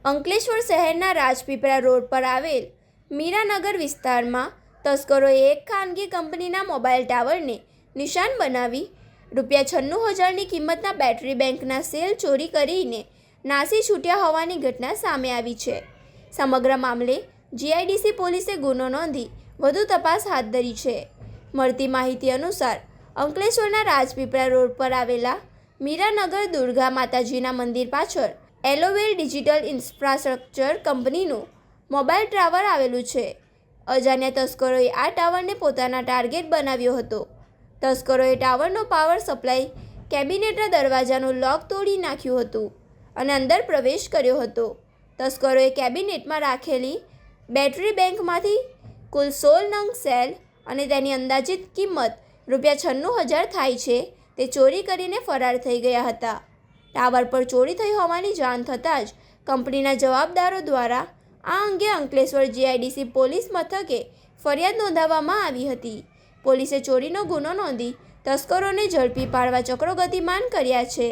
અંકલેશ્વર શહેરના રાજપીપળા રોડ પર આવેલ મીરાનગર વિસ્તારમાં તસ્કરોએ એક ખાનગી કંપનીના મોબાઈલ ટાવરને નિશાન બનાવી ₹96,000ની કિંમતના બેટરી બેંકના સેલ ચોરી કરીને નાસી છૂટ્યા હોવાની ઘટના સામે આવી છે. સમગ્ર મામલે જીઆઈડીસી પોલીસે ગુનો નોંધી વધુ તપાસ હાથ ધરી છે. મળતી માહિતી અનુસાર અંકલેશ્વરના રાજપીપળા રોડ પર આવેલા મીરાનગર દુર્ગા માતાજીના મંદિર પાછળ એલોવેલ ડિજિટલ ઇન્ફ્રાસ્ટ્રક્ચર કંપનીનું મોબાઈલ ટાવર આવેલું છે. અજાણ્યા તસ્કરોએ આ ટાવરને પોતાના ટાર્ગેટ બનાવ્યો હતો. તસ્કરોએ ટાવરનો પાવર સપ્લાય કેબિનેટના દરવાજાનું લોક તોડી નાખ્યું હતું અને અંદર પ્રવેશ કર્યો હતો. તસ્કરોએ કેબિનેટમાં રાખેલી બેટરી બેંકમાંથી કુલ 16 નંગ સેલ અને તેની અંદાજિત કિંમત ₹96,000 થાય છે તે ચોરી કરીને ફરાર થઈ ગયા હતા. ટાવર પર ચોરી થઈ હોવાની જાણ થતાં જ કંપનીના જવાબદારો દ્વારા આ અંગે અંકલેશ્વર જીઆઈડીસી પોલીસ મથકે ફરિયાદ નોંધાવવામાં આવી હતી. પોલીસે ચોરીનો ગુનો નોંધી તસ્કરોને ઝડપી પાડવા ચક્રો ગતિમાન કર્યા છે.